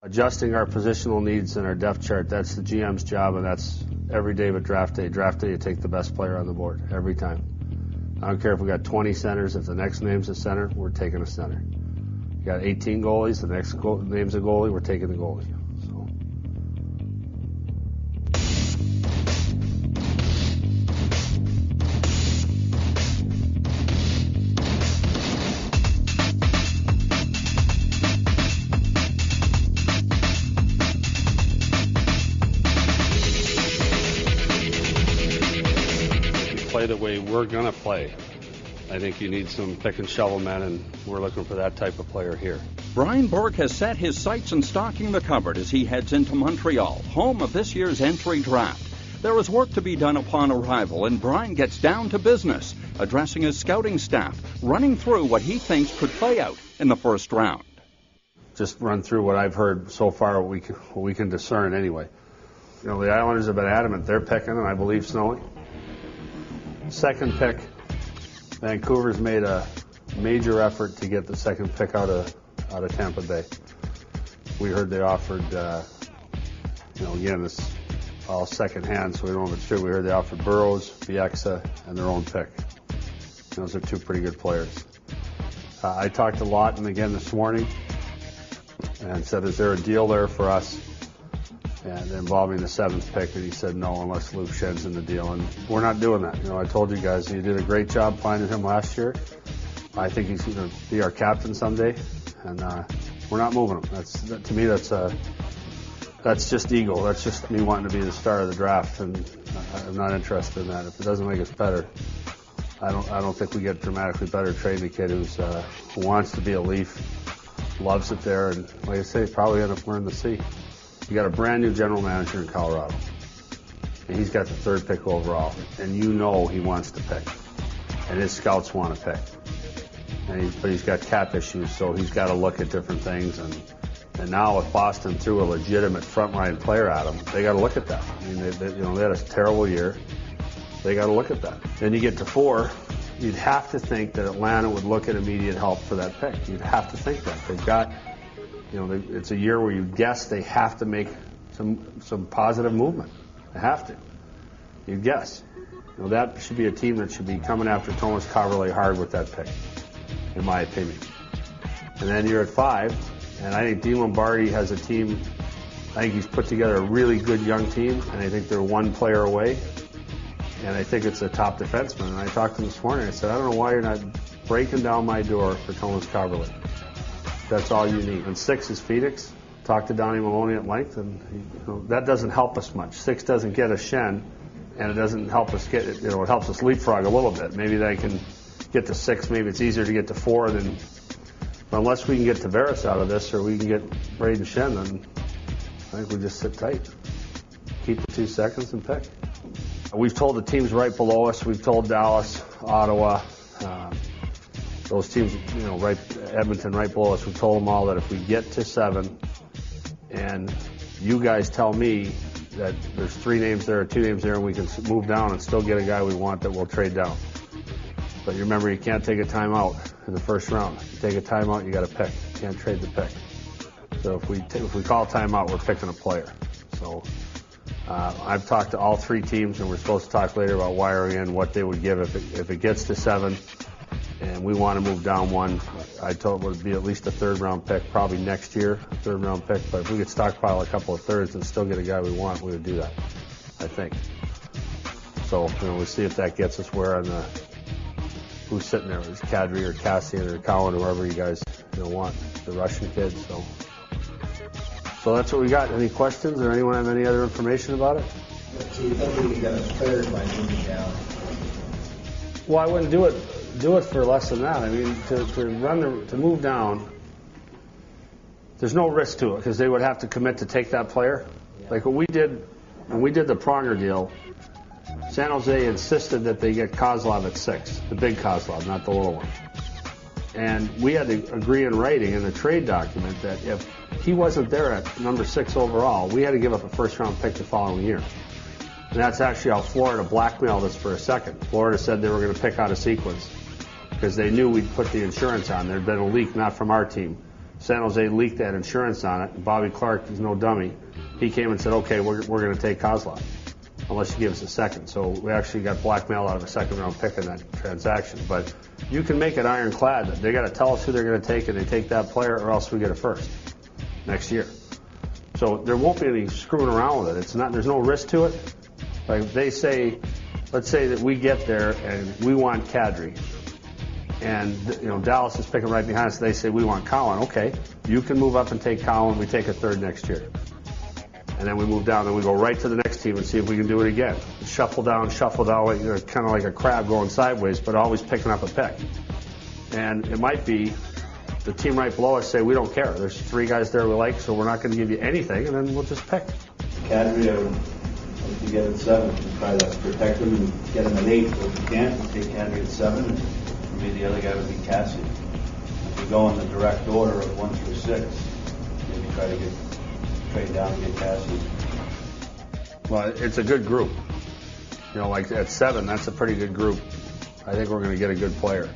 Adjusting our positional needs and our depth chart, that's the GM's job, and that's every day but draft day. Draft day, you take the best player on the board, every time. I don't care if we got 20 centers. If the next name's a center, we're taking a center. You got 18 goalies, the next name's a goalie, we're taking the goalie. So. Play the way we're going to play. I think you need some pick and shovel men, and we're looking for that type of player here. Brian Bourque has set his sights on stocking the cupboard as he heads into Montreal, home of this year's entry draft. There is work to be done upon arrival, and Brian gets down to business, addressing his scouting staff, running through what he thinks could play out in the first round. Just run through what I've heard so far, what we can discern anyway. You know, the Islanders have been adamant they're picking, and I believe Snowy. Second pick, Vancouver's made a major effort to get the second pick out of Tampa Bay. We heard they offered, again, this all second hand, so we don't know if it's true. We heard they offered Burrows, Bieksa, and their own pick. Those are two pretty good players. I talked to Lawton again this morning and said, is there a deal there for us? And involving the seventh pick, and he said no, unless Luke Schen's in the deal, and we're not doing that. You know, I told you guys, you did a great job finding him last year. I think he's going to be our captain someday, and we're not moving him. To me, that's just ego. That's just me wanting to be the star of the draft, and I'm not interested in that. If it doesn't make us better, I don't think we get dramatically better trading a kid who wants to be a Leaf, loves it there, and like I say, probably end up wearing the C. You got a brand new general manager in Colorado, and he's got the third pick overall, and you know he wants to pick, and his scouts want to pick, but he's got cap issues, so he's got to look at different things, and now with Boston threw a legitimate frontline player at him, they got to look at that. I mean, they had a terrible year. They got to look at that. Then you get to 4. You'd have to think that Atlanta would look at immediate help for that pick. You'd have to think that they've got. It's a year where you guess they have to make some positive movement. They have to. You guess. That should be a team that should be coming after Thomas Kaberle hard with that pick, in my opinion. And then you're at 5, and I think Dean Lombardi has a team. I think he's put together a really good young team, and I think they're one player away. And I think it's a top defenseman. And I talked to him this morning. I said, I don't know why you're not breaking down my door for Thomas Kaberle. That's all you need. And 6 is Phoenix. Talked to Donnie Maloney at length, and that doesn't help us much. 6 doesn't get us Schenn, and it doesn't help us get it. It helps us leapfrog a little bit. Maybe they can get to 6. Maybe it's easier to get to 4 than. But unless we can get Tavares out of this, or we can get Braden Schenn, then I think we just sit tight, keep the 2 seconds, and pick. We've told the teams right below us. We've told Dallas, Ottawa. Those teams, right, Edmonton right below us, we told them all that if we get to 7 and you guys tell me that there's 3 names there or 2 names there and we can move down and still get a guy we want, that we'll trade down. But you remember, you can't take a timeout in the first round. If you take a timeout, you got to pick. You can't trade the pick. So if we call timeout, we're picking a player. So I've talked to all 3 teams, and we're supposed to talk later about wiring in what they would give if it gets to 7. And we want to move down 1. I told it would be at least a 3rd round pick, probably next year, a 3rd round pick. But if we could stockpile a couple of 3rds and still get a guy we want, we would do that, I think. So, we'll see if that gets us where on who's sitting there. Is Kadri or Cassian or Cowan, whoever you guys want, the Russian kid. So that's what we got. Any questions, or anyone have any other information about it? So you think we got a 3rd by moving down? Well, I wouldn't do it for less than that. I mean, to move down, there's no risk to it, because they would have to commit to take that player. Yeah. Like when we did the Pronger deal, San Jose insisted that they get Kozlov at 6, the big Kozlov, not the little one. And we had to agree in writing in the trade document that if he wasn't there at number 6 overall, we had to give up a 1st-round pick the following year. And that's actually how Florida blackmailed us for a second. Florida said they were going to pick out a sequence because they knew we'd put the insurance on. There'd been a leak, not from our team, San Jose leaked that insurance on it. Bobby Clark, he's no dummy. He came and said, okay, we're going to take Kozlov, unless you give us a second. So we actually got blackmailed out of a second-round pick in that transaction. But you can make it ironclad that they got to tell us who they're going to take, and they take that player, or else we get a first next year. So there won't be any screwing around with it. It's not. There's no risk to it. Like if they say, let's say that we get there and we want Kadri, and Dallas is picking right behind us. They say we want Colin. Okay, you can move up and take Colin. We take a third next year. And then we move down, and we go right to the next team and see if we can do it again. Shuffle down, like, kind of like a crab going sideways, but always picking up a pick. And it might be the team right below us say, we don't care. There's 3 guys there we like, so we're not going to give you anything, and then we'll just pick. Kadri, if you get at 7, you try to protect him and get him at 8. So if you can't, you take Kadri at 7, and for me, the other guy would be Cassie. If we go in the direct order of 1 through 6, maybe try to trade down and get Cassie. Well, it's a good group. Like at 7, that's a pretty good group. I think we're going to get a good player.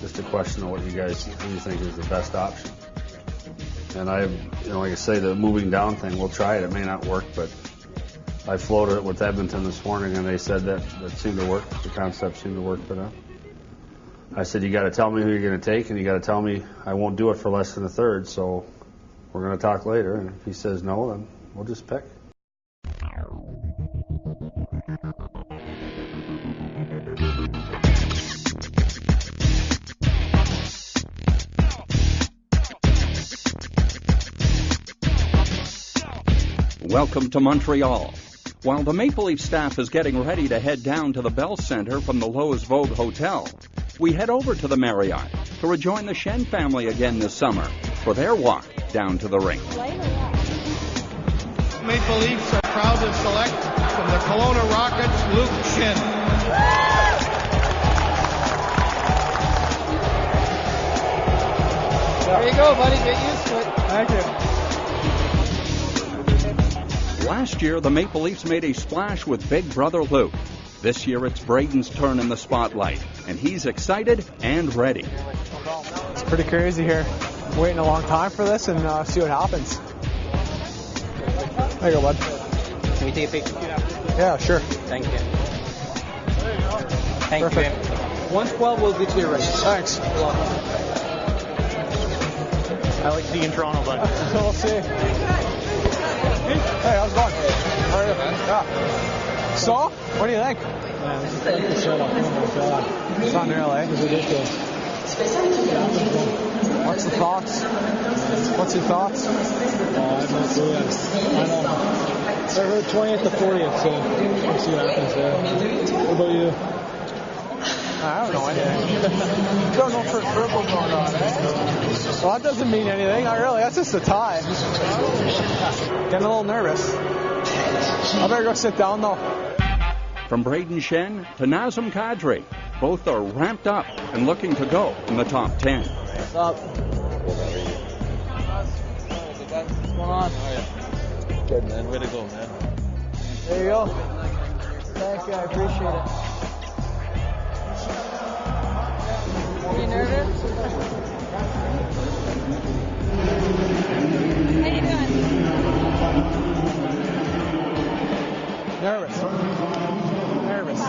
Just a question of what you think is the best option. And like I say, the moving down thing, we'll try it. It may not work, but I floated it with Edmonton this morning, and they said that seemed to work. The concept seemed to work for them. I said, you got to tell me who you're going to take, and you got to tell me I won't do it for less than a third. So we're going to talk later, and if he says no, then we'll just pick. Welcome to Montreal. While the Maple Leaf staff is getting ready to head down to the Bell Center from the Lowe's Vogue Hotel, we head over to the Marriott to rejoin the Schenn family again this summer for their walk down to the rink. Maple Leafs are proud to select from the Kelowna Rockets, Luke Schenn. There you go, buddy. Get used to it. Thank you. Last year, the Maple Leafs made a splash with Big Brother Luke. This year, it's Braden's turn in the spotlight, and he's excited and ready. It's pretty crazy here. Waiting a long time for this and see what happens. There you go, bud. Can we take a picture? Yeah, sure. Thank you. Thank Perfect. you. 112 will get you right. Thanks. I like to be in Toronto, but We'll see. Hey, how's it going? How are you? Yeah. So, what do you think? It's unreal, eh? It's ridiculous. What's the thoughts? What's your thoughts? I have no clue. I know. They're 20th to 40th, so we'll see what happens there. What about you? I don't know anything. Don't know for triple going on, eh? Well, that doesn't mean anything. Not really. That's just a tie. Getting a little nervous. I better go sit down, though. From Braden Schenn to Nazem Kadri, both are ramped up and looking to go in the top 10. What's up? What's going on? Good, man. Way to go, man. There you go. Thank you. I appreciate it. Are you nervous? How you doing? Nervous. Nervous.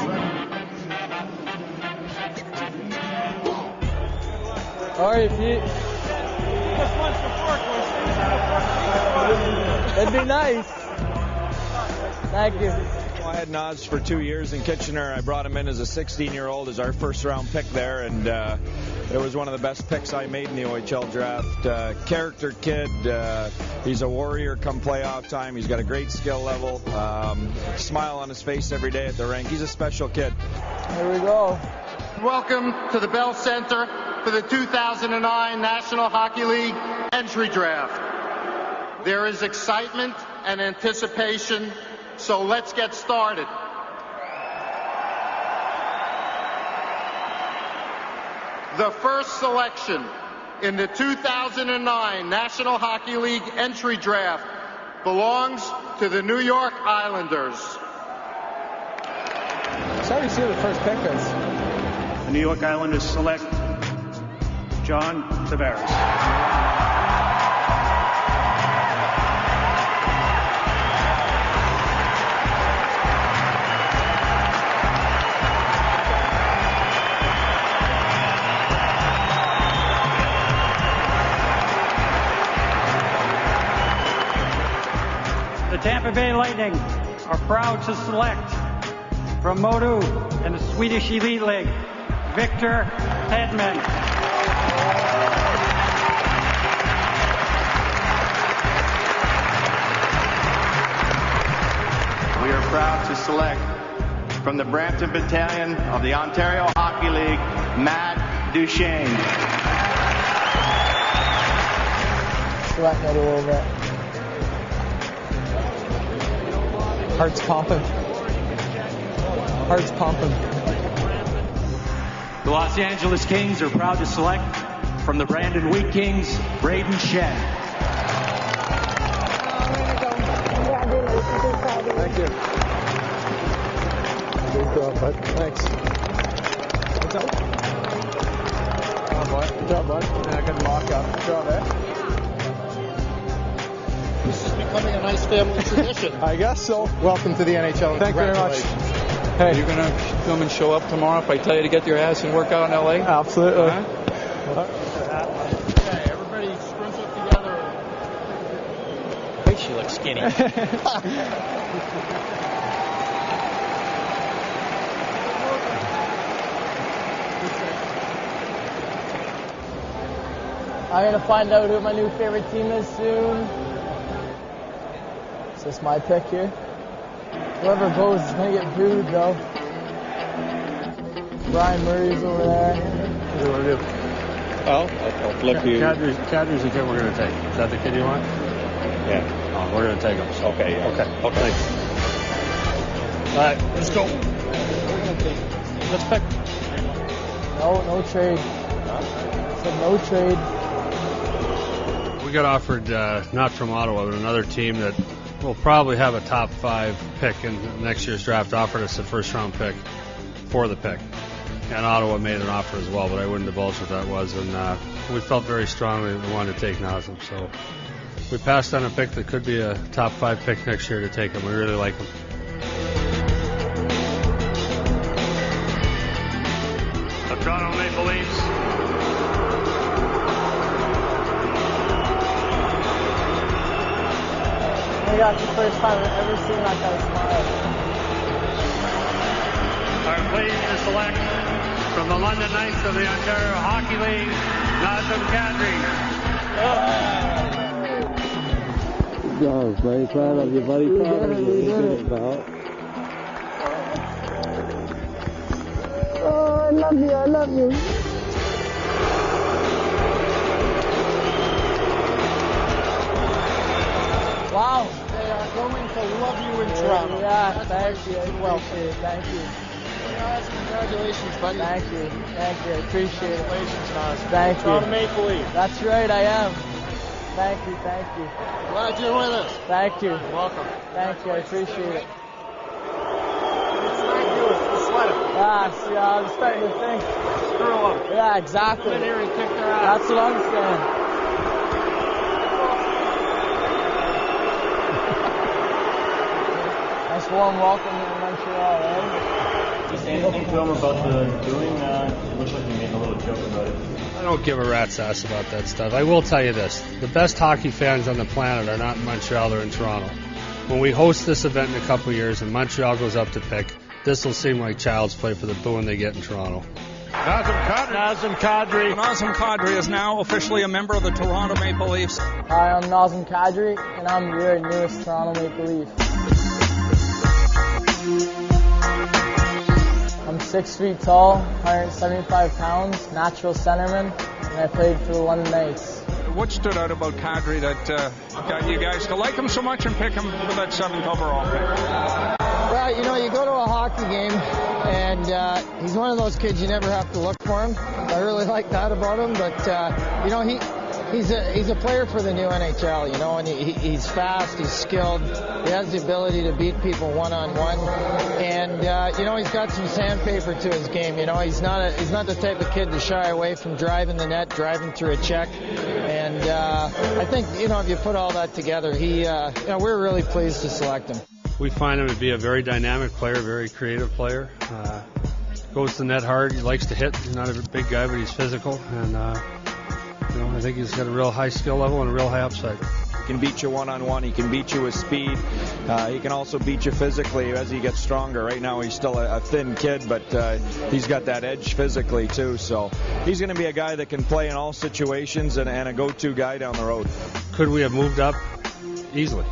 How are you, Pete? That'd be nice. Thank you. I had Naz for 2 years in Kitchener. I brought him in as a 16-year-old as our first-round pick there, and it was one of the best picks I made in the OHL draft. Character kid. He's a warrior come playoff time. He's got a great skill level. Smile on his face every day at the rink. He's a special kid. Here we go. Welcome to the Bell Center for the 2009 National Hockey League Entry Draft. There is excitement and anticipation, so let's get started. The first selection in the 2009 National Hockey League Entry Draft belongs to the New York Islanders. Sorry to see who the first pick is. The New York Islanders select John Tavares. Tampa Bay Lightning are proud to select from Modo in the Swedish Elite League, Victor Hedman. We are proud to select from the Brampton Battalion of the Ontario Hockey League, Matt Duchesne. Sweating it a little bit. Heart's pumping. Heart's pumping. The Los Angeles Kings are proud to select from the Brandon Wheat Kings, Braden Shen. Thank you. Good job, bud. Thanks. What's up? Good job, bud. Yeah, good mock up. Good job, eh? This is becoming a nice family tradition. I guess so. Welcome to the NHL. Thank you very much. Hey. Are you going to come and show up tomorrow if I tell you to get your ass and work out in L.A.? Absolutely. Okay, everybody scrunch up together. Wait, she looks skinny. I'm going to find out who my new favorite team is soon. Is this my pick here? Whoever goes is going to get booed, though. Brian Murray's over there. What do you want to do? I'll flip you. Kadri's the kid we're going to take. Is that the kid you want? Yeah. Oh, we're going to take him. So. Okay. Okay. Thanks. All right, let's go. Let's pick. No trade. Said no trade. We got offered, not from Ottawa, but another team that will probably have a top 5 pick in next year's draft, offered us a first-round pick for the pick. And Ottawa made an offer as well, but I wouldn't divulge what that was. And we felt very strongly that we wanted to take Nazem. So we passed on a pick that could be a top 5 pick next year to take him. We really like him. The Toronto Maple Leafs. I got the first time I've ever seen that guy smile. Are pleased to select from the London Knights of the Ontario Hockey League, Nazem Kadri. Good job, buddy. Proud of you, buddy. Proud of you. Good about. Oh, I love you. I love you. Wow. They are going to love you in Toronto. Yeah, thank you. Thank you. Guys, congratulations, buddy. Thank you. I appreciate it. Congratulations, Nazem. Thank Toronto you. Maple Leaf. That's right, I am. Thank you. Glad you're with us. Thank you. Welcome. Thank you, I appreciate it. It's not you, it's the sweater. Yeah, I'm starting to think. Screw them. Yeah, exactly. Come in here and kick their ass. That's what I'm saying. Nice warm welcome in Montreal, eh? Did you say anything to him about the booing? It looks like you made a little joke about it. I don't give a rat's ass about that stuff. I will tell you this. The best hockey fans on the planet are not in Montreal, they're in Toronto. When we host this event in a couple of years and Montreal goes up to pick, this will seem like child's play for the booing they get in Toronto. Nazem Kadri. Nazem Kadri is now officially a member of the Toronto Maple Leafs. Hi, I'm Nazem Kadri, and I'm your newest Toronto Maple Leaf. I'm 6 feet tall, 175 pounds, natural centerman, and I played for the London Knights. What stood out about Kadri that got you guys to like him so much and pick him for that 7th overall pick? Well, you go to a hockey game, and he's one of those kids you never have to look for him. I really like that about him, but, he's a player for the new NHL, and he's fast, he's skilled, he has the ability to beat people one-on-one, and, he's got some sandpaper to his game, he's not the type of kid to shy away from driving the net, driving through a check, and I think, if you put all that together, we're really pleased to select him. We find him to be a very dynamic player, very creative player. Goes to the net hard. He likes to hit. He's not a big guy, but he's physical. And, I think he's got a real high skill level and a real high upside. He can beat you one-on-one. He can beat you with speed. He can also beat you physically as he gets stronger. Right now he's still a thin kid, but he's got that edge physically too. So he's going to be a guy that can play in all situations and a go-to guy down the road. Could we have moved up? Easily.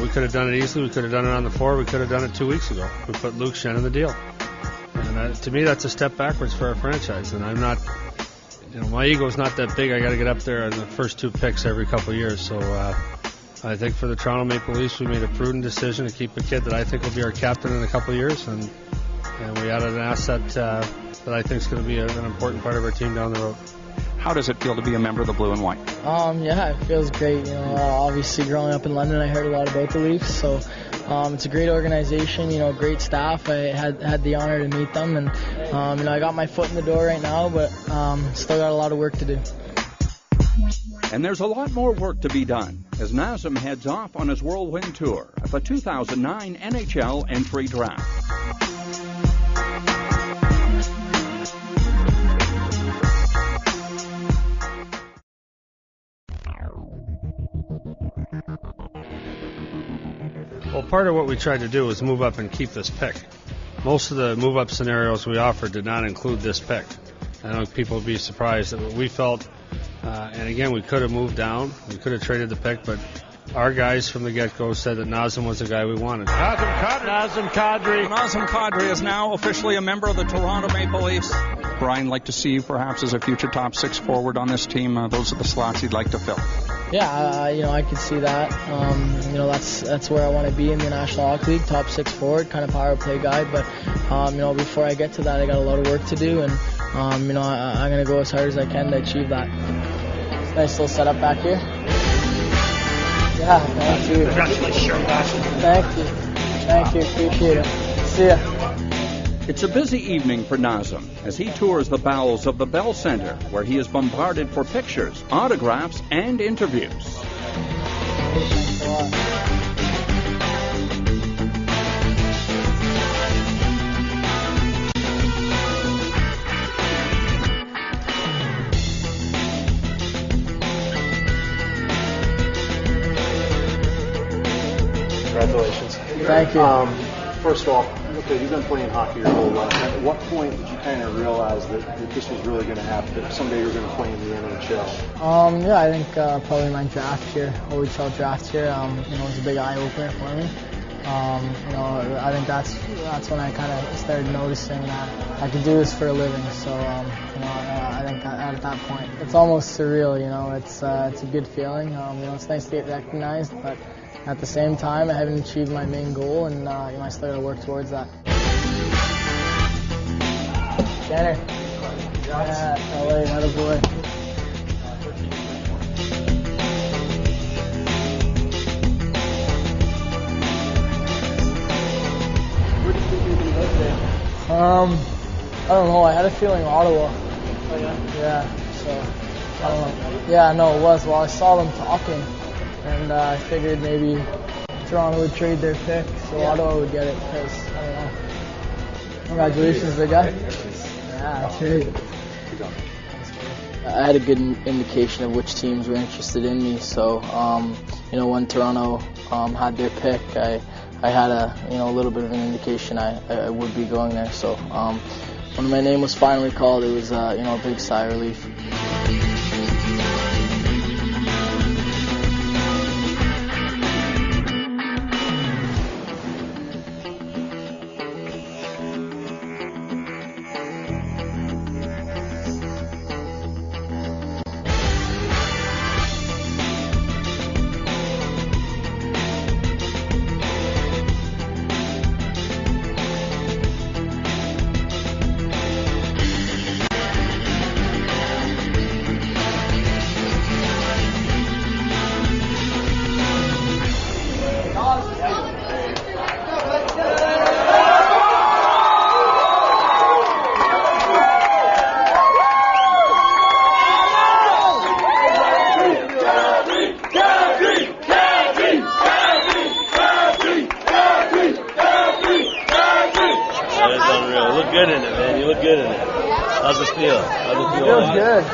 We could have done it easily. We could have done it on the floor. We could have done it 2 weeks ago. We put Luke Shen in the deal. And to me, that's a step backwards for our franchise. And I'm not, my ego's not that big. I got to get up there on the first 2 picks every couple of years. So I think for the Toronto Maple Leafs, we made a prudent decision to keep a kid that I think will be our captain in a couple of years. And we added an asset that I think is going to be an important part of our team down the road. How does it feel to be a member of the Blue and White? Yeah, it feels great. Obviously growing up in London, I heard a lot about the Leafs, so it's a great organization. Great staff. I had the honor to meet them, and I got my foot in the door right now, but still got a lot of work to do. And there's a lot more work to be done as Nazem heads off on his whirlwind tour at the 2009 NHL Entry Draft. Well, part of what we tried to do was move up and keep this pick. Most of the move-up scenarios we offered did not include this pick. I know people would be surprised that we felt, and again, we could have moved down. We could have traded the pick, but our guys from the get-go said that Nazem was the guy we wanted. Nazem Kadri is now officially a member of the Toronto Maple Leafs. Brian, like to see you perhaps as a future top 6 forward on this team. Those are the slots he'd like to fill. Yeah, I could see that. That's where I want to be in the National Hockey League, top 6 forward, kind of power play guy. But before I get to that, I got a lot of work to do, and I'm going to go as hard as I can to achieve that. Nice little setup back here. Yeah, thank you. Congratulations. Thank you. Appreciate it. See ya. It's a busy evening for Nazem as he tours the bowels of the Bell Center, where he is bombarded for pictures, autographs, and interviews. Thanks a lot. Congratulations. Thank you. First off, okay, you've been playing hockey your whole life. At what point did you kind of realize that this was really going to happen, that someday you're going to play in the NHL? I think probably my draft year, OHL draft year, was a big eye-opener for me. I think that's when I kind of started noticing that I could do this for a living. So, I think at that point, it's almost surreal. It's a good feeling. It's nice to get recognized, but at the same time, I haven't achieved my main goal, and I still got to work towards that. Jenner. Yeah, LA, not a boy. Where did you think you were going to go today? I don't know. I had a feeling Ottawa. Oh, yeah? Yeah, so, I don't know. Yeah, no, it was. Well, I saw them talking, and I figured maybe Toronto would trade their pick, so Ottawa would get it, because, I don't know. Congratulations, big guy. Yeah, that's great. I had a good indication of which teams were interested in me, so, when Toronto had their pick, I had a little bit of an indication I would be going there, so when my name was finally called, it was, a big sigh of relief. good in it, man. You look good in it. How's it feel? It feels good.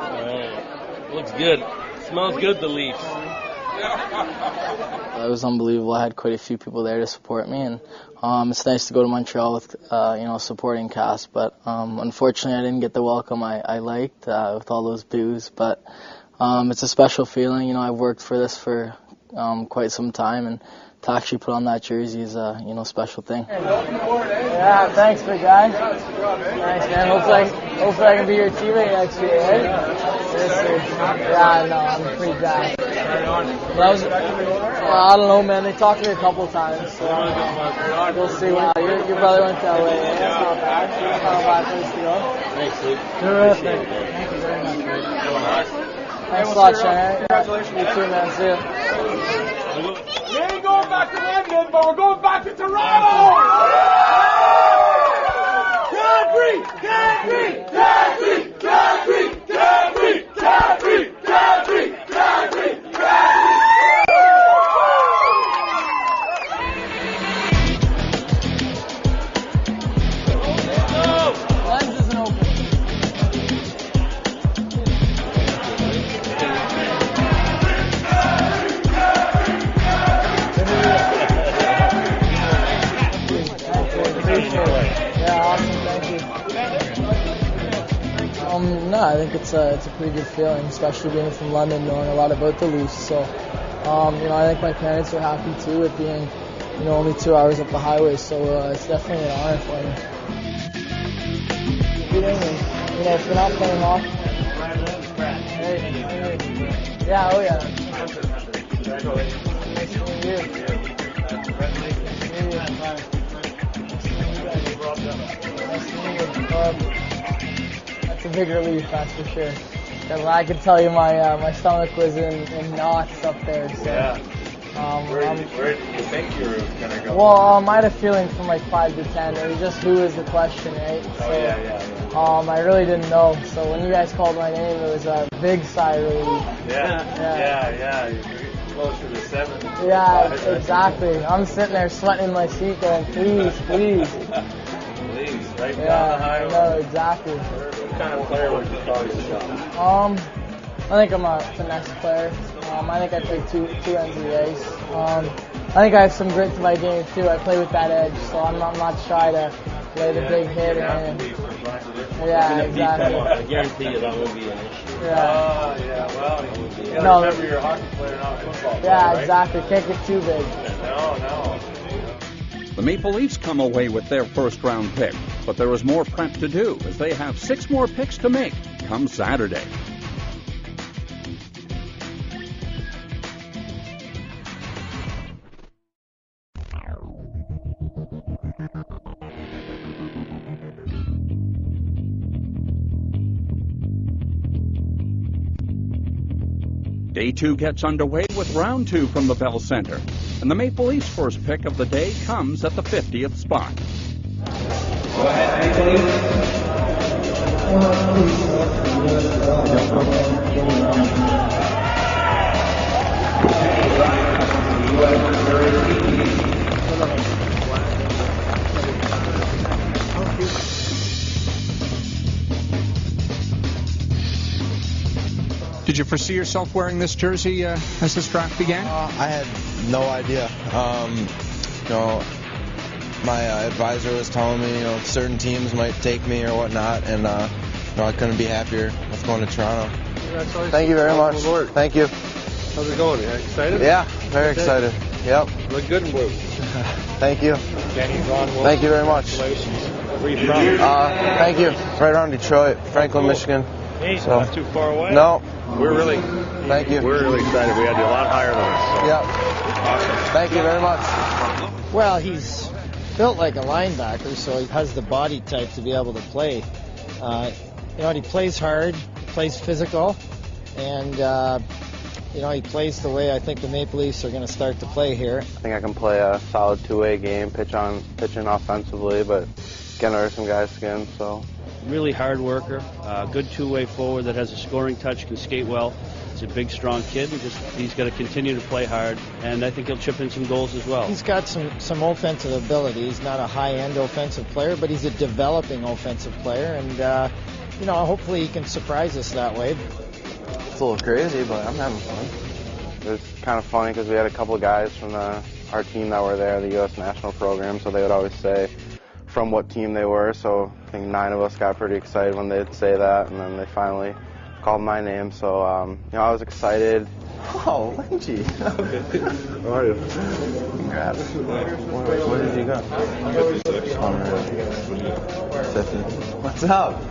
All right. Looks good. Smells good, the Leafs. It was unbelievable. I had quite a few people there to support me, and it's nice to go to Montreal with a supporting cast. But unfortunately, I didn't get the welcome I liked with all those boos. But it's a special feeling. I've worked for this for quite some time, and to actually put on that jersey is a special thing. Yeah, thanks, big guy. Nice, man. Hopefully I can be your teammate next year, right? Yeah, no, I'm pretty bad. I don't know, man. They talked to me a couple times, so we'll see. Your brother went to LA. That's not bad. That's not a bad place to go. Thanks, Luke. Terrific. Thank you very much. Thanks a lot, Shannon. Congratulations. You too, man. See ya. We ain't going back to London, but we're going back to Toronto! Calgary! Calgary! Calgary! Calgary! Calgary! Calgary! Calgary! Calgary! Lens isn't open. Yeah, awesome. Thank you. No, I think it's a pretty good feeling, especially being from London, knowing a lot about the Leafs. So, I think my parents are happy too, with being, only 2 hours up the highway. So it's definitely an honor for me. If you're not playing hockey, yeah, oh yeah. That's a big relief, that's for sure. I can tell you my stomach was in knots up there. So, Yeah. Where did you think you were going to go? Well, I had a feeling from like 5 to 10. It was just who is the question, right? So, yeah. I really didn't know. So when you guys called my name, it was a big sigh of relief. Yeah. You're closer to 7. Yeah, exactly. I'm sitting there sweating in my seat going, please. Please, right down the highway. No, exactly. What kind of player would you call yourself? I think I'm a finesse player. I think I play two ends of the ice. I think I have some grit to my game too. I play with that edge, so I'm not shy to lay the big hit. Yeah, exactly. I guarantee you that won't be an issue. Yeah. Well, remember you're a hockey player, not a football player, Yeah, right? exactly. Can't get too big. No. The Maple Leafs come away with their first-round pick, but there is more prep to do as they have 6 more picks to make come Saturday. Day 2 gets underway with round 2 from the Bell Center, and the Maple Leafs' first pick of the day comes at the 50th spot. Go ahead, Maple Did you foresee yourself wearing this jersey as this draft began? I had no idea. My advisor was telling me, certain teams might take me or whatnot, and I couldn't be happier with going to Toronto. Congratulations. Thank you very much. Thank you. How's it going? You excited? Yeah, very excited. Yep. Look good in blue. Thank you. Kenny, Ron Wilson. Thank you very much. Congratulations. Where are you from? Thank you. Right around Detroit, Franklin, Michigan. Hey, so, not too far away. No. We're really. Thank you. We're really excited. We had you a lot higher than us. So. Yep. Awesome. Thank you very much. Well, he's built like a linebacker, so he has the body type to be able to play. He plays hard, plays physical, and he plays the way I think the Maple Leafs are going to start to play here. I think I can play a solid two-way game, pitching offensively, but getting under some guys' skin. So really hard worker, good two-way forward that has a scoring touch, can skate well. He's a big, strong kid. He's got to continue to play hard, and I think he'll chip in some goals as well. He's got some offensive ability. He's not a high-end offensive player, but he's a developing offensive player, and hopefully he can surprise us that way. draft's a little crazy, but I'm having fun. It was kind of funny because we had a couple of guys from our team that were there, the U.S. national program, so they would always say from what team they were. So I think 9 of us got pretty excited when they'd say that, and then they finally called my name. So I was excited. Oh, Lindsay. How are you? Congrats. What did you got? 56. 50. What's up?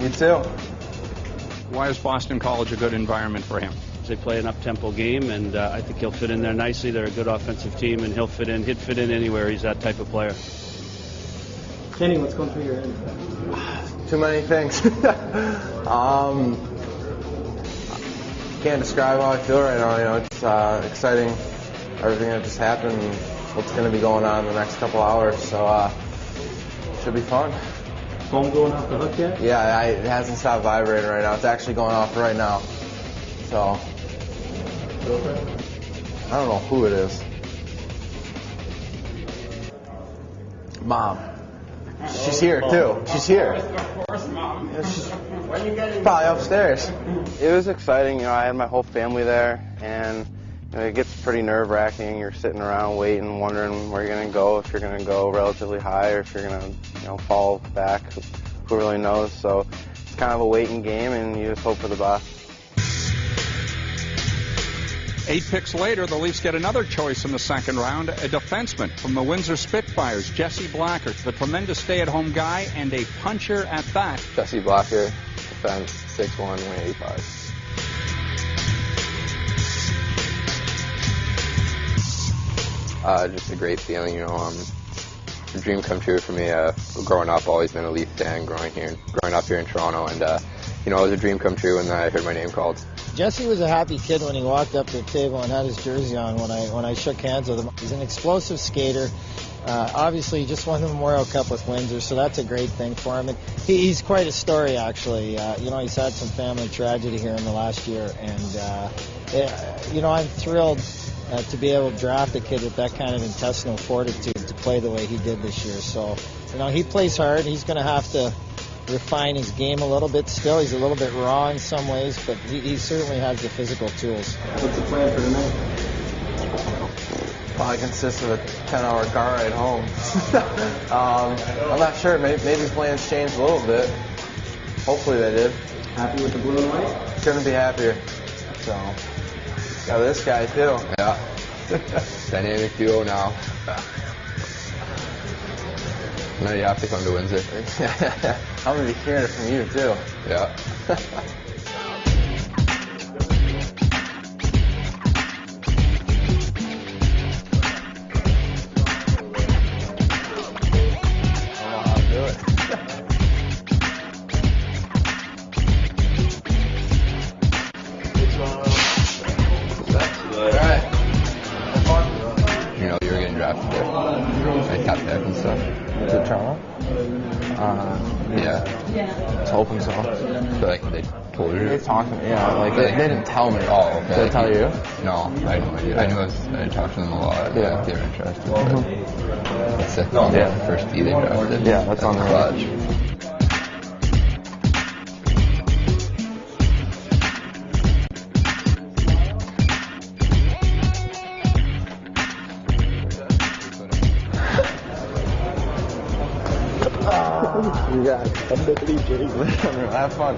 You too. Why is Boston College a good environment for him? They play an up-tempo game, and I think he'll fit in there nicely. They're a good offensive team, and he'll fit in. He'd fit in anywhere. He's that type of player. Kenny, what's going through your head? Too many things. Can't describe how I feel right now. You know, it's exciting. Everything that just happened, and what's going to be going on in the next couple hours. So should be fun. Phone going off the hook yet? Yeah, it hasn't stopped vibrating right now. It's actually going off right now. So I don't know who it is. Mom. She's here too. She's here. Of course, Mom. She's probably upstairs. It was exciting. I had my whole family there, and it gets pretty nerve-wracking. You're sitting around waiting, wondering where you're going to go, if you're going to go relatively high or if you're going to fall back. Who really knows? So it's kind of a waiting game, and you just hope for the best. 8 picks later, the Leafs get another choice in the second round, a defenseman from the Windsor Spitfires, Jesse Blacker, the tremendous stay-at-home guy and a puncher at that. Jesse Blacker, defense, 6'1", 185. Just a great feeling, a dream come true for me. Growing up, always been a Leaf fan. Growing up here in Toronto, and it was a dream come true when I heard my name called. Jesse was a happy kid when he walked up to the table and had his jersey on when I shook hands with him. He's an explosive skater. Obviously, he just won the Memorial Cup with Windsor, so that's a great thing for him. And he's quite a story, actually. He's had some family tragedy here in the last year, and I'm thrilled to be able to draft a kid with that kind of intestinal fortitude to play the way he did this year. So, he plays hard. He's going to have to refine his game a little bit still. He's a little bit raw in some ways, but he certainly has the physical tools. What's the plan for tonight? Probably consists of a 10-hour car ride home. I'm not sure. Maybe plans changed a little bit. Hopefully they did. Happy with the blue and white? Couldn't be happier. So, got this guy too. Yeah. Dynamic duo now. Now you have to come to Windsor. I'm going to be hearing it from you, too. Yeah. I don't know how to do it. All right. You were getting drafted there. Like top pick and stuff. Is it Toronto? Yeah. I was hoping so. I feel like they told you. They talked to me, they didn't tell me. Oh, okay. Did they tell you? No, I had no idea. I talked to them a lot. Yeah. They were interested. But it's the first D they drafted. Yeah, that's on the clutch. You got it. Have fun.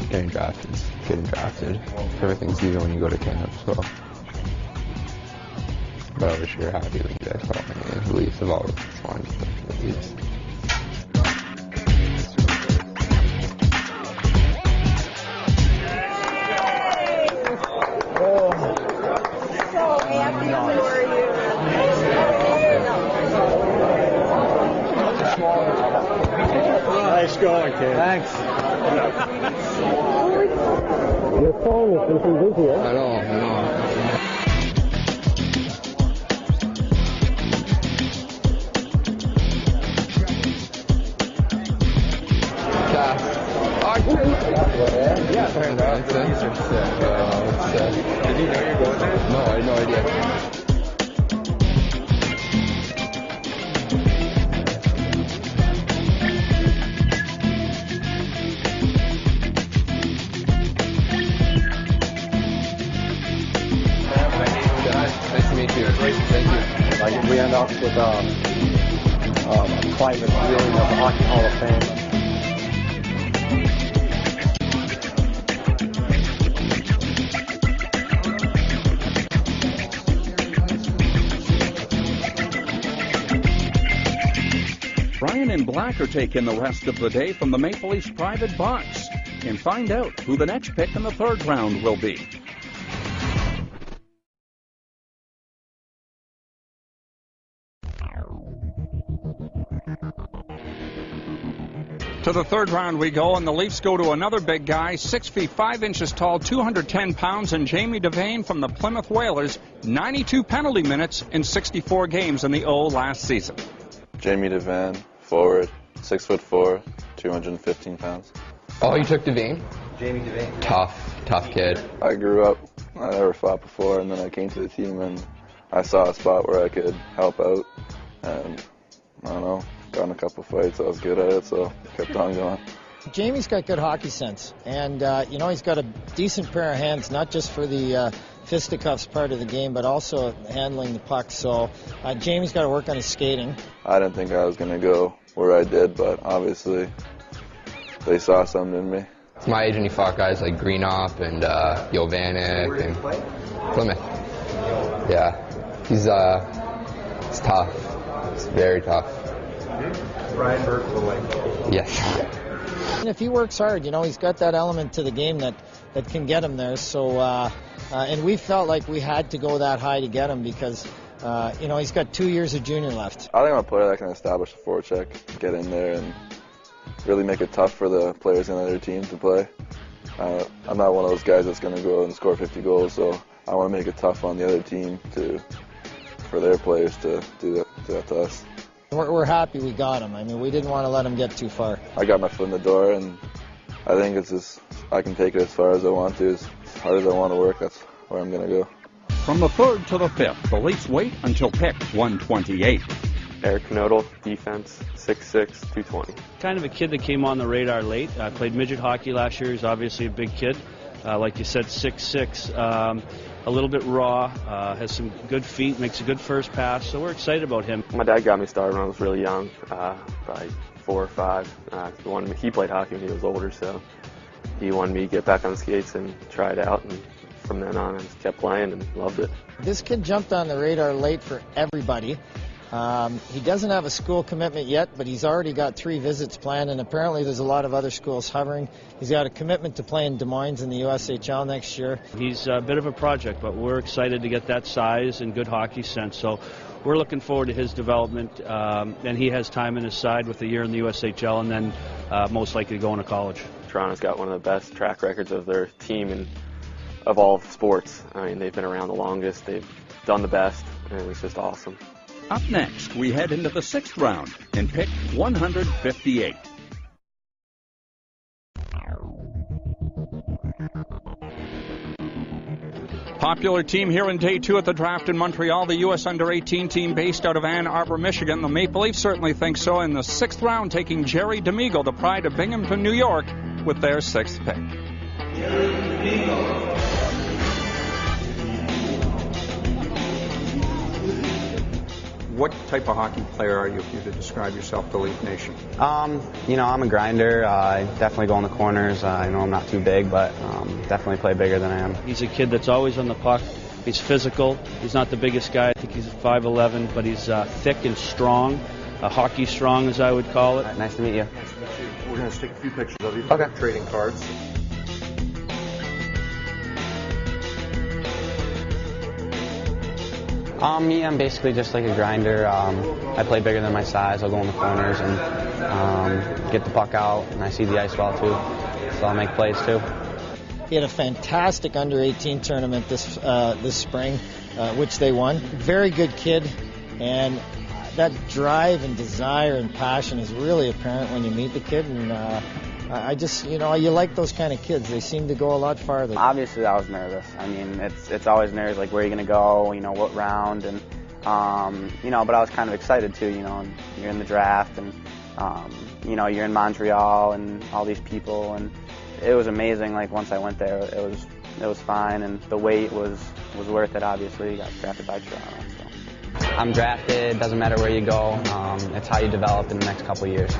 Getting drafted. Everything's easy when you go to camp, so. But I was sure happy when you guys called me. The Leafs have always wanted to play the Leafs. Nice going, kid. Thanks. Your phone is looking busy, eh? I know. Yeah, Did you know you're going there? No, I had no idea. private viewing of the Hockey Hall of Fame. Brian and Blacker take in the rest of the day from the Maple Leafs private box and find out who the next pick in the third round will be. To the third round we go, and the Leafs go to another big guy, 6 feet 5 inches tall, 210 pounds, and Jamie Devane from the Plymouth Whalers, 92 penalty minutes in 64 games in the O last season. Jamie Devane, forward, 6'4", 215 pounds. Oh, you took Devane? Jamie Devane. Tough kid. I grew up, I never fought before, and then I came to the team and I saw a spot where I could help out, and I don't know, got in a couple fights, I was good at it, so kept on going. Jamie's got good hockey sense, and you know, he's got a decent pair of hands, not just for the fisticuffs part of the game, but also handling the puck. So Jamie's got to work on his skating. I didn't think I was going to go where I did, but obviously they saw something in me. It's my age and you fought guys like Greenop and Jovanik and Plymouth. Yeah, he's tough. It's very tough. Brian Burke. Yes. And if he works hard, you know, he's got that element to the game that can get him there. So, and we felt like we had to go that high to get him because, you know, he's got 2 years of junior left. I think I'm a player that can establish a forecheck, get in there, and really make it tough for the players in the other team to play. I'm not one of those guys that's going to go and score 50 goals, so I want to make it tough on the other team for their players to do that to us. We're happy we got him. I mean, we didn't want to let him get too far. I got my foot in the door, and I think it's just I can take it as far as I want to. As hard as I want to work, that's where I'm going to go. From the third to the fifth, the Leafs wait until pick 128. Eric Knodel, defense, 6'6", 220. Kind of a kid that came on the radar late. Played midget hockey last year. He's obviously a big kid. Like you said, 6'6". A little bit raw, has some good feet, makes a good first pass, so we're excited about him. My dad got me started when I was really young, probably 4 or 5. He played hockey when he was older, so he wanted me to get back on skates and try it out, and from then on I just kept playing and loved it. This kid jumped on the radar late for everybody. He doesn't have a school commitment yet, but he's already got 3 visits planned, and apparently there's a lot of other schools hovering. He's got a commitment to play in Des Moines in the USHL next year. He's a bit of a project, but we're excited to get that size and good hockey sense, so we're looking forward to his development, and he has time in his side with a year in the USHL and then most likely going to college. Toronto's got one of the best track records of their team and of all sports. I mean, they've been around the longest, they've done the best, and it's just awesome. Up next, we head into the sixth round and pick 158. Popular team here in day 2 at the draft in Montreal, the U.S. Under-18 team based out of Ann Arbor, Michigan. The Maple Leafs certainly think so. In the 6th round, taking Jerry D'Amigo, the pride of Binghamton, New York, with their 6th pick. Jerry D'Amigo. What type of hockey player are you if you were to describe yourself to Leaf Nation? You know, I'm a grinder. I definitely go in the corners. I know I'm not too big, but definitely play bigger than I am. He's a kid that's always on the puck. He's physical. He's not the biggest guy. I think he's 5'11", but he's thick and strong. Hockey strong, as I would call it. Nice to meet you. Nice to meet you. We're going to take a few pictures of you. Okay. Trading cards. Me, I'm basically just like a grinder. I play bigger than my size. I'll go in the corners and get the puck out, and I see the ice well too, so I'll make plays too. He had a fantastic under-18 tournament this spring, which they won. Very good kid, and that drive and desire and passion is really apparent when you meet the kid, and I just, you know, you like those kind of kids. They seem to go a lot farther. Obviously, I was nervous. I mean, it's always nerves, like where are you going to go, you know, what round, and, you know, but I was kind of excited too, you know, and you're in the draft, and, you know, you're in Montreal and all these people, and it was amazing. Like, once I went there, it was fine, and the wait was worth it, obviously. Got drafted by Toronto, so. I'm drafted. Doesn't matter where you go. It's how you develop in the next couple of years.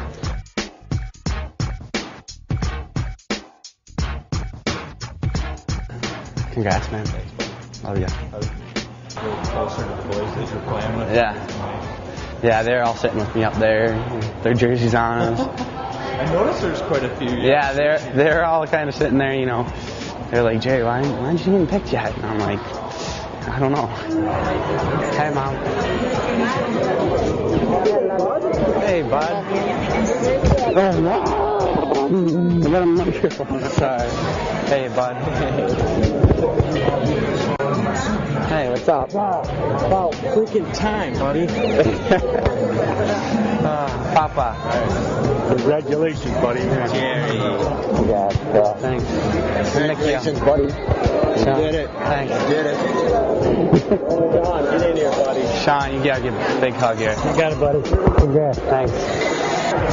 Congrats, man. Love you. Closer to the boys that you're playing with? Yeah, they're all sitting with me up there. Their jerseys on. I noticed there's quite a few. Yeah, they're all kind of sitting there, you know. They're like, Jerry, why aren't you even picked yet? And I'm like, I don't know. Hey, Mom. Hey, bud. Sorry. Hey, bud. Hey, what's up? About freaking time, buddy. Papa. Congratulations, buddy. Jerry. Yeah, thanks. Congratulations, buddy. Sean. You did it. Thanks. You did it. Sean, get in here, buddy. Sean, you gotta give a big hug here. You got it, buddy. Congrats. Thanks.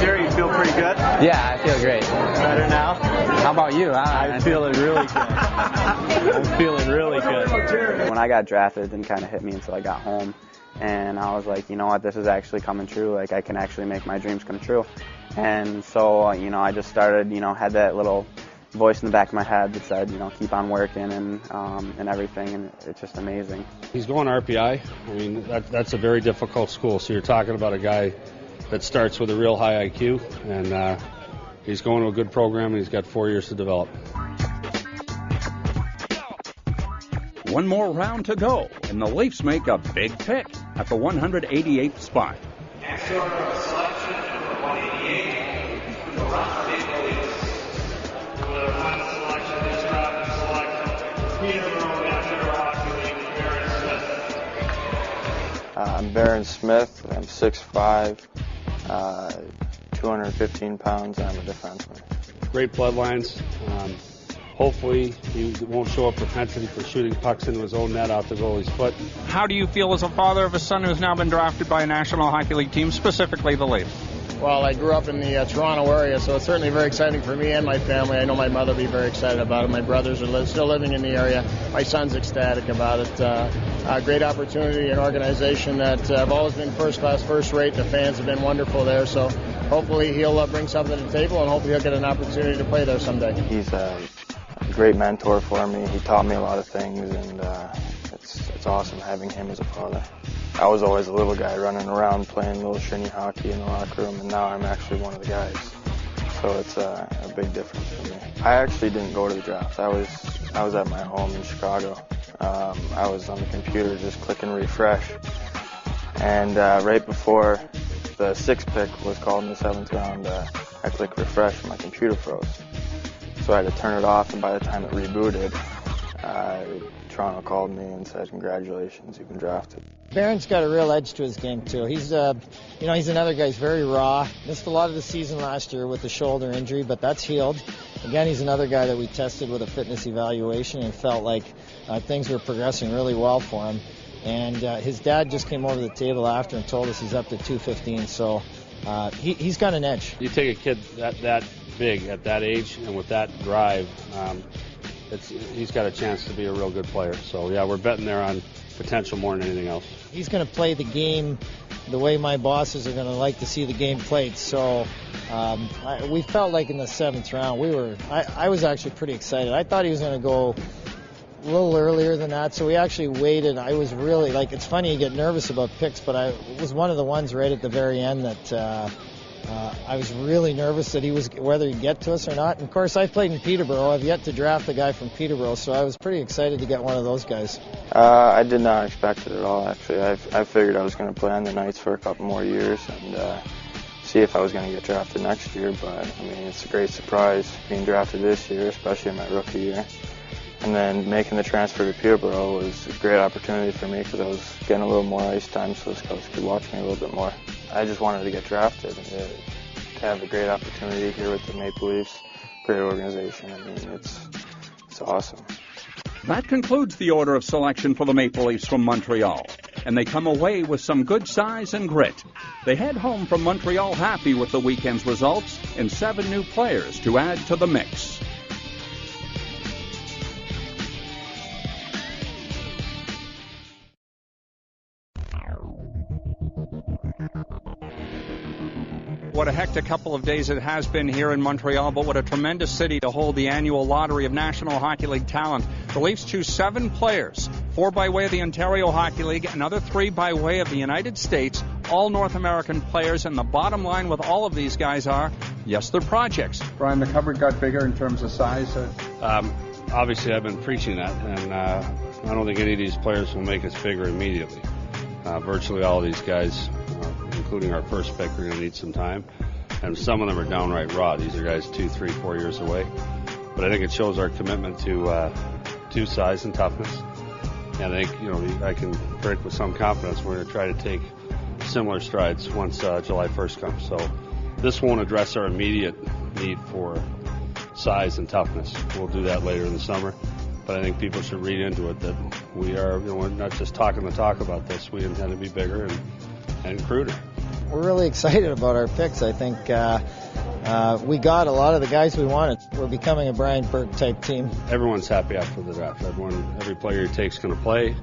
Jerry, you feel pretty good? Yeah, I feel great. Better now? How about you? I'm feeling really good. I'm feeling really good. When I got drafted, it didn't kind of hit me until I got home. And I was like, you know what, this is actually coming true. Like, I can actually make my dreams come true. And so, you know, I just started, you know, had that little voice in the back of my head that said, you know, keep on working and everything, and it's just amazing. He's going RPI. I mean, that's a very difficult school. So you're talking about a guy that starts with a real high IQ, and he's going to a good program, and he's got 4 years to develop. One more round to go, and the Leafs make a big pick at the 188th spot. Next order of selection, number 188, the Toronto Maple Leafs. With our final selection this draft to select Peterborough National Hockey League, Barron Smith. I'm Barron Smith. I'm 6'5", 215 pounds. I'm a defenseman. Great bloodlines. Hopefully he won't show a propensity for shooting pucks into his own net off the goalie's foot. How do you feel as a father of a son who's now been drafted by a National Hockey League team, specifically the Leafs? Well, I grew up in the Toronto area, so it's certainly very exciting for me and my family. I know my mother will be very excited about it. My brothers are still living in the area. My son's ecstatic about it. A great opportunity, an organization that have always been first class, first rate. The fans have been wonderful there, so hopefully he'll bring something to the table, and hopefully he'll get an opportunity to play there someday. He's a great mentor for me. He taught me a lot of things, and it's awesome having him as a father. I was always a little guy running around playing little shinny hockey in the locker room, and now I'm actually one of the guys. So it's a big difference for me. I actually didn't go to the draft. I was at my home in Chicago. I was on the computer just clicking refresh, and right before the 6th pick was called in the 7th round, I clicked refresh and my computer froze. So I had to turn it off, and by the time it rebooted, Toronto called me and said, "Congratulations, you've been drafted." Barron's got a real edge to his game too. He's another guy. He's very raw. Missed a lot of the season last year with the shoulder injury, but that's healed. Again, he's another guy that we tested with a fitness evaluation and felt like things were progressing really well for him. And his dad just came over to the table after and told us he's up to 215. So he's got an edge. You take a kid that big at that age and with that drive, he's got a chance to be a real good player. So yeah, we're betting there on potential more than anything else. He's going to play the game the way my bosses are going to like to see the game played. So we felt like in the 7th round, I was actually pretty excited. I thought he was going to go a little earlier than that, so we actually waited. I was really, it's funny you get nervous about picks, but it was one of the ones right at the very end that I was really nervous that whether he'd get to us or not. And of course, I've played in Peterborough. I've yet to draft a guy from Peterborough, so I was pretty excited to get one of those guys. I did not expect it at all, actually. I figured I was going to play on the Knights for a couple more years and see if I was going to get drafted next year. But, I mean, it's a great surprise being drafted this year, especially in my rookie year. And then making the transfer to Peterborough was a great opportunity for me because I was getting a little more ice time, so scouts could watch me a little bit more. I just wanted to get drafted and to have a great opportunity here with the Maple Leafs. Great organization. I mean, it's awesome. That concludes the order of selection for the Maple Leafs from Montreal, and they come away with some good size and grit. They head home from Montreal happy with the weekend's results and 7 new players to add to the mix. What a hectic couple of days it has been here in Montreal, but what a tremendous city to hold the annual lottery of National Hockey League talent. The Leafs choose 7 players, 4 by way of the Ontario Hockey League, another 3 by way of the United States, all North American players, and the bottom line with all of these guys are, yes, they're projects. Brian, the cupboard got bigger in terms of size? Obviously, I've been preaching that, and I don't think any of these players will make us bigger immediately. Virtually all of these guys, including our first pick, are going to need some time, and some of them are downright raw. These are guys 2, 3, 4 years away, but I think it shows our commitment to size and toughness. And I think I can predict with some confidence we're going to try to take similar strides once July 1st comes. So this won't address our immediate need for size and toughness. We'll do that later in the summer. But I think people should read into it that we are, we're not just talking the talk about this. We intend to be bigger and cruder. We're really excited about our picks. I think we got a lot of the guys we wanted. We're becoming a Brian Burke type team. Everyone's happy after the draft. Every player you take is going to play.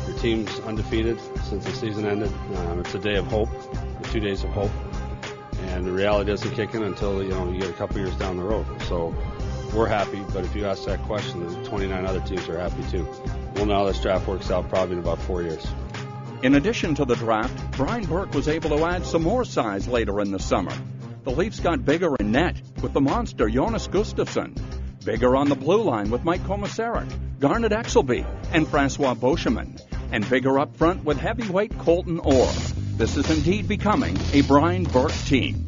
Your team's undefeated since the season ended. It's a day of hope, 2 days of hope. And the reality doesn't kick in until you get a couple years down the road. So we're happy, but if you ask that question, the 29 other teams are happy too. We'll know how this draft works out probably in about 4 years. In addition to the draft, Brian Burke was able to add some more size later in the summer. The Leafs got bigger in net with the monster Jonas Gustafsson, bigger on the blue line with Mike Komisarek, Garnet Exelby, and Francois Beauchemin, and bigger up front with heavyweight Colton Orr. This is indeed becoming a Brian Burke team.